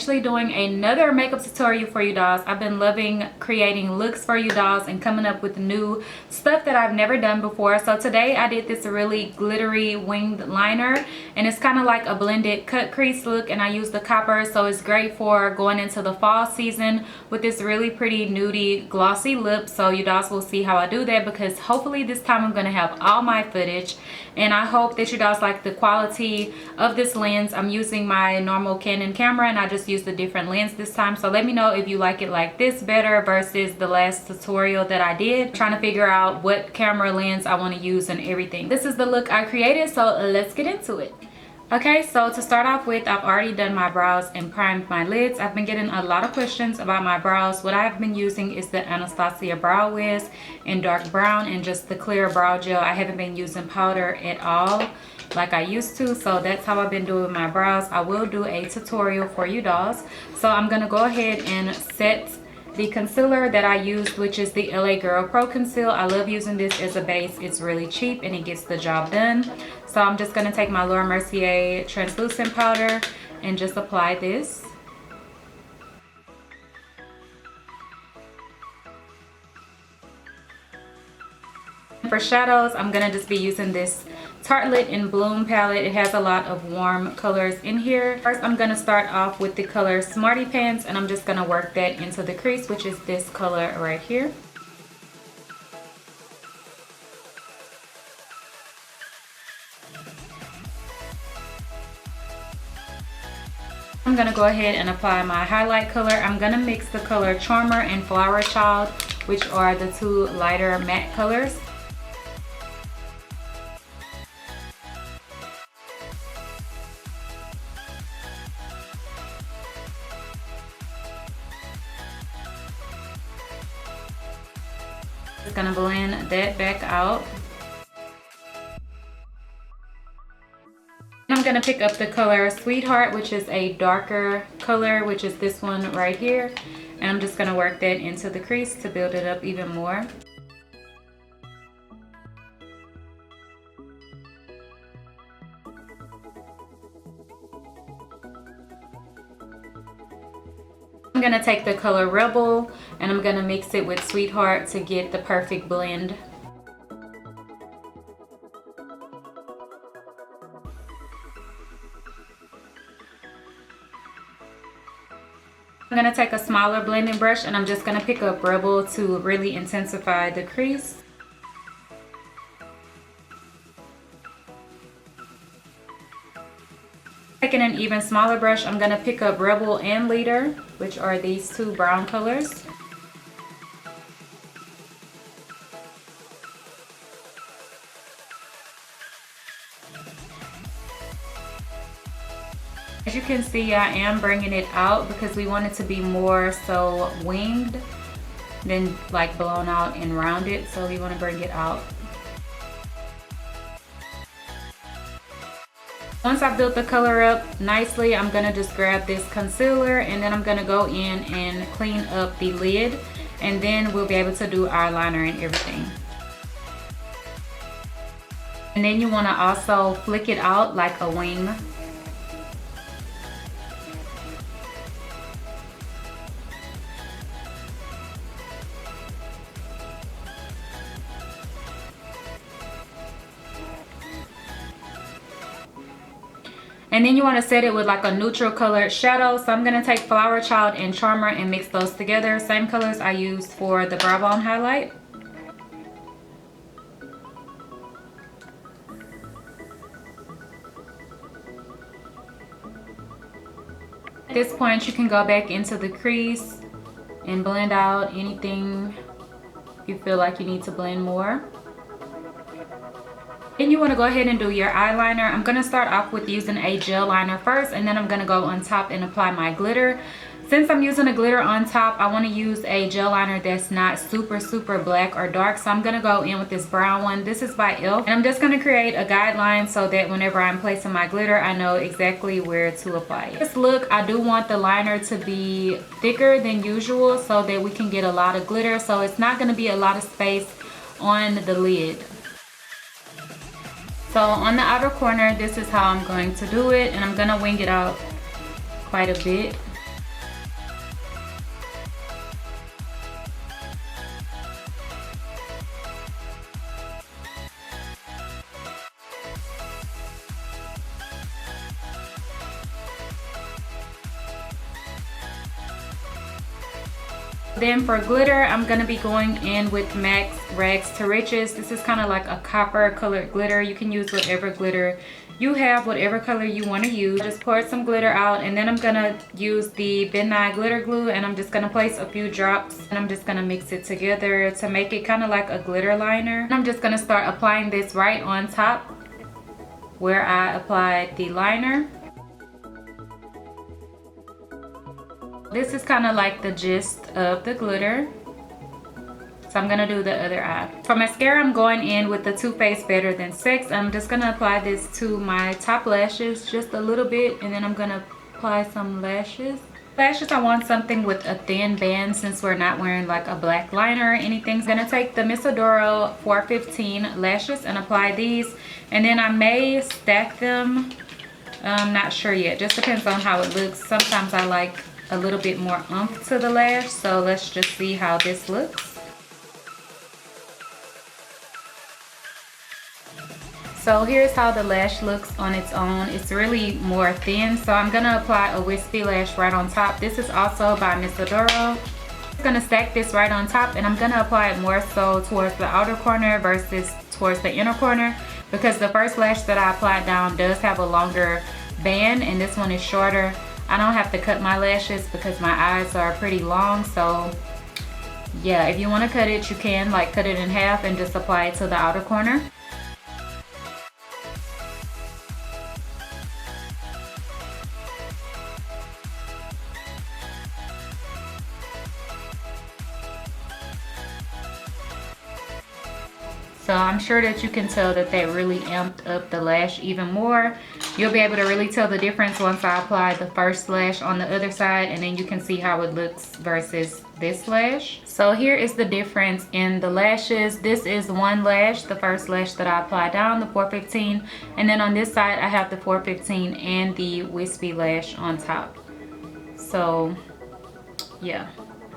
actually doing another makeup tutorial for you dolls. I've been loving creating looks for you dolls and coming up with new stuff that I've never done before. So today I did this really glittery winged liner, and it's kind of like a blended cut crease look, and I used the copper, so it's great for going into the fall season with this really pretty nudie glossy lip. So you dolls will see how I do that, because hopefully this time I'm going to have all my footage, and I hope that you dolls like the quality of this lens. I'm using my normal Canon camera, and I just used a different lens this time. So let me know if you like it like this better versus the last tutorial that I did, trying to figure out what camera lens I want to use and everything. This is the look I created, so let's get into it. Okay, so to start off with, I've already done my brows and primed my lids. I've been getting a lot of questions about my brows. What I've been using is the Anastasia Brow Wiz in dark brown and just the clear brow gel. I haven't been using powder at all like I used to, so that's how I've been doing my brows. I will do a tutorial for you dolls. So I'm gonna go ahead and set the concealer that I used, which is the LA Girl Pro Conceal. I love using this as a base. It's really cheap and it gets the job done. So I'm just gonna take my Laura Mercier translucent powder and just apply this. For shadows, I'm gonna just be using this Tartelette in Bloom palette. It has a lot of warm colors in here. First, I'm gonna start off with the color Smarty Pants, and I'm just gonna work that into the crease, which is this color right here. I'm gonna go ahead and apply my highlight color. I'm gonna mix the color Charmer and Flower Child, which are the two lighter matte colors. Just gonna blend that back out. I'm gonna pick up the color Sweetheart, which is a darker color, which is this one right here, and I'm just gonna work that into the crease to build it up even more. I'm gonna take the color Rebel and I'm gonna mix it with Sweetheart to get the perfect blend. I'm gonna take a smaller blending brush and I'm just gonna pick up Rebel to really intensify the crease. Taking an even smaller brush, I'm gonna pick up Rebel and Leader, which are these two brown colors. As you can see, I am bringing it out because we want it to be more so winged than like blown out and rounded, so we want to bring it out. Once I've built the color up nicely, I'm gonna just grab this concealer and then I'm gonna go in and clean up the lid, and then we'll be able to do eyeliner and everything. And then you wanna also flick it out like a wing. And then you want to set it with like a neutral colored shadow. So I'm going to take Flower Child and Charmer and mix those together. Same colors I used for the brow bone highlight. At this point, you can go back into the crease and blend out anything you feel like you need to blend more. Then you want to go ahead and do your eyeliner. I'm going to start off with using a gel liner first, and then I'm going to go on top and apply my glitter. Since I'm using a glitter on top, I want to use a gel liner that's not super black or dark. So I'm going to go in with this brown one. This is by e.l.f. And I'm just going to create a guideline so that whenever I'm placing my glitter, I know exactly where to apply it. This look, I do want the liner to be thicker than usual so that we can get a lot of glitter. So it's not going to be a lot of space on the lid. So on the outer corner, this is how I'm going to do it, and I'm going to wing it out quite a bit. Then for glitter, I'm gonna be going in with MAC Rags to Riches. This is kind of like a copper colored glitter. You can use whatever glitter you have, whatever color you want to use. Just pour some glitter out, and then I'm gonna use the Nye Glitter Glue, and I'm just gonna place a few drops, and I'm just gonna mix it together to make it kind of like a glitter liner. And I'm just gonna start applying this right on top where I applied the liner. This is kind of like the gist of the glitter. So I'm gonna do the other eye. For mascara, I'm going in with the Too Faced Better Than Sex. I'm just gonna apply this to my top lashes just a little bit, and then I'm gonna apply some lashes. Lashes, I want something with a thin band since we're not wearing like a black liner or anything. So I'm gonna take the Miss Adoro 415 lashes and apply these, and then I may stack them. I'm not sure yet, just depends on how it looks. Sometimes I like a little bit more oomph to the lash, so let's just see how this looks. So here's how the lash looks on its own. It's really more thin, so I'm gonna apply a wispy lash right on top. This is also by Miss Adoro. I'm gonna stack this right on top, and I'm gonna apply it more so towards the outer corner versus towards the inner corner, because the first lash that I applied down does have a longer band, and this one is shorter. I don't have to cut my lashes because my eyes are pretty long, so yeah, if you want to cut it, you can like cut it in half and just apply it to the outer corner. So I'm sure that you can tell that they really amped up the lash even more. You'll be able to really tell the difference once I apply the first lash on the other side, and then you can see how it looks versus this lash. So here is the difference in the lashes. This is one lash, the first lash that I applied down, the 415, and then on this side I have the 415 and the wispy lash on top. So yeah,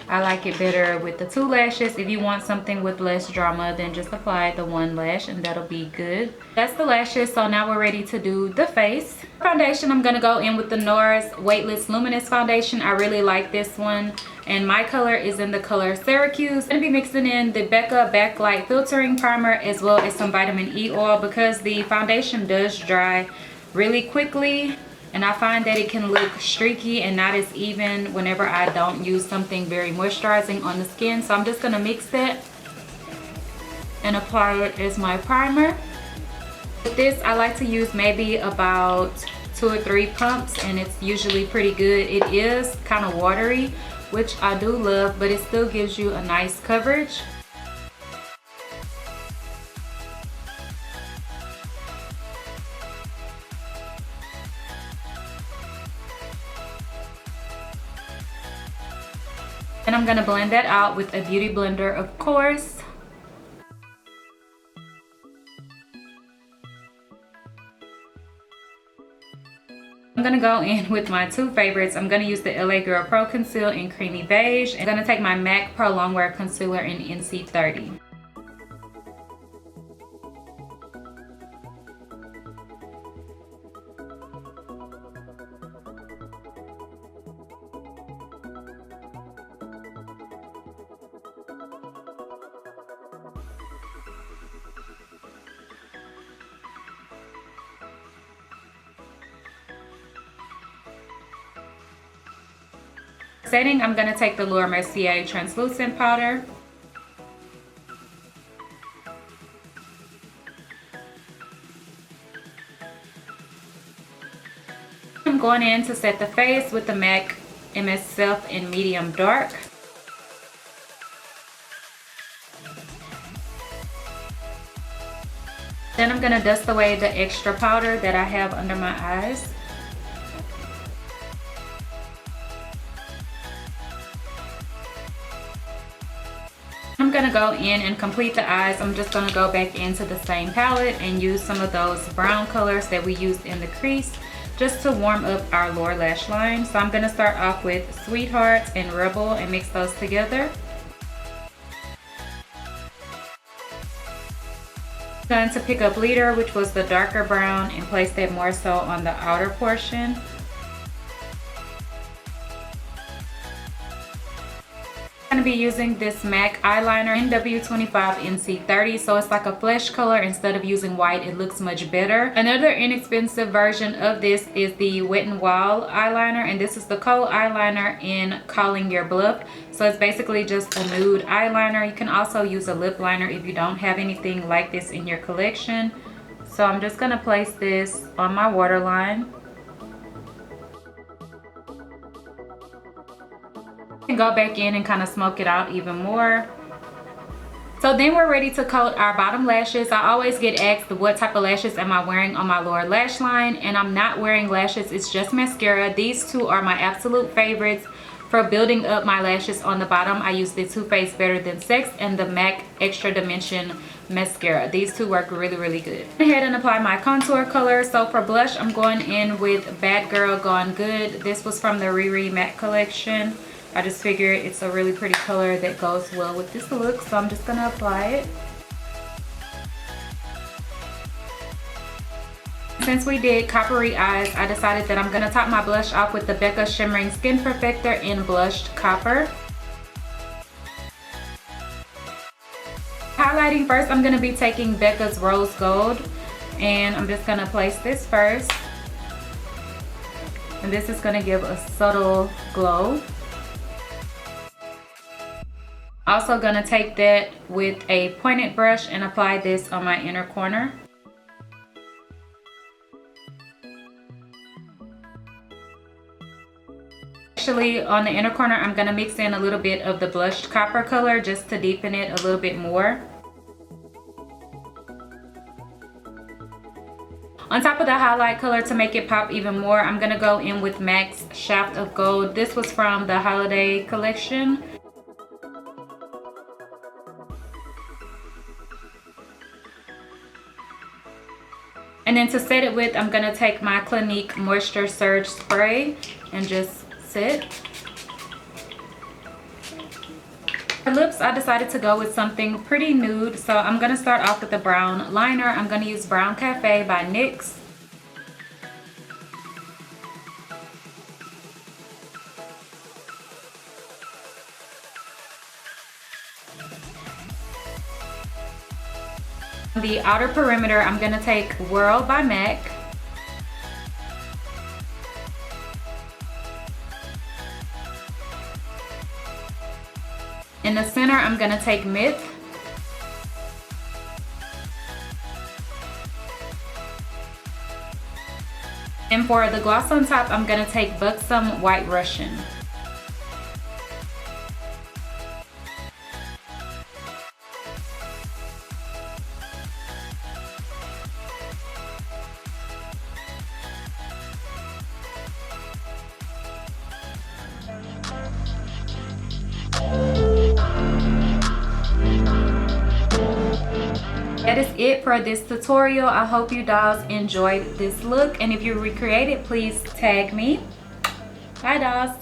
I like it better with the two lashes. If you want something with less drama, then just apply the one lash and that'll be good. That's the lashes, so now we're ready to do the face. Foundation, I'm gonna go in with the Nars Weightless Luminous Foundation. I really like this one, and my color is in the color Syracuse. I'm gonna be mixing in the Becca Backlight Filtering Primer as well as some vitamin E oil, because the foundation does dry really quickly, and I find that it can look streaky and not as even whenever I don't use something very moisturizing on the skin. So I'm just gonna mix that and apply it as my primer. With this, I like to use maybe about 2 or 3 pumps, and it's usually pretty good. It is kind of watery, which I do love, but it still gives you a nice coverage. And I'm gonna blend that out with a beauty blender, of course. I'm gonna go in with my two favorites. I'm gonna use the LA Girl Pro Conceal in Creamy Beige. I'm gonna take my MAC Pro Longwear Concealer in NC30. Setting, I'm gonna take the Mercier translucent powder. I'm going in to set the face with the MAC MSF in medium dark. Then I'm gonna dust away the extra powder that I have under my eyes. I'm gonna go in and complete the eyes. I'm just gonna go back into the same palette and use some of those brown colors that we used in the crease just to warm up our lower lash line. So I'm gonna start off with Sweetheart and Rebel and mix those together. I'm going to pick up Leader, which was the darker brown, and place that more so on the outer portion. I'm going to be using this MAC eyeliner NW25-NC30, so it's like a flesh color. Instead of using white, it looks much better. Another inexpensive version of this is the Wet n Wild eyeliner, and this is the cold eyeliner in Calling Your Bluff. So it's basically just a nude eyeliner. You can also use a lip liner if you don't have anything like this in your collection. So I'm just going to place this on my waterline. And go back in and kind of smoke it out even more. So then we're ready to coat our bottom lashes. I always get asked what type of lashes am I wearing on my lower lash line, and I'm not wearing lashes, it's just mascara. These two are my absolute favorites for building up my lashes on the bottom. I use the Too Faced Better Than Sex and the MAC Extra Dimension mascara. These two work really good. Go ahead and apply my contour color. So for blush, I'm going in with Bad Girl Gone Good. This was from the Riri Matte collection. I just figured it's a really pretty color that goes well with this look, so I'm just gonna apply it. Since we did coppery eyes, I decided that I'm gonna top my blush off with the Becca Shimmering Skin Perfector in Blushed Copper. Highlighting first, I'm gonna be taking Becca's Rose Gold, and I'm just gonna place this first. And this is gonna give a subtle glow. Also gonna take that with a pointed brush and apply this on my inner corner. Actually, on the inner corner, I'm gonna mix in a little bit of the blushed copper color just to deepen it a little bit more. On top of the highlight color, to make it pop even more, I'm gonna go in with MAC's Shaft of Gold. This was from the holiday collection. And then to set it with, I'm gonna take my Clinique Moisture Surge Spray and just set. For lips, I decided to go with something pretty nude, so I'm gonna start off with a brown liner. I'm gonna use Brown Caffe by NYX. The outer perimeter, I'm gonna take Wirl by MAC. In the center, I'm gonna take Myth. And for the gloss on top, I'm gonna take Buxom White Russian. That is it for this tutorial. I hope you dolls enjoyed this look, and if you recreate it, please tag me. Bye dolls.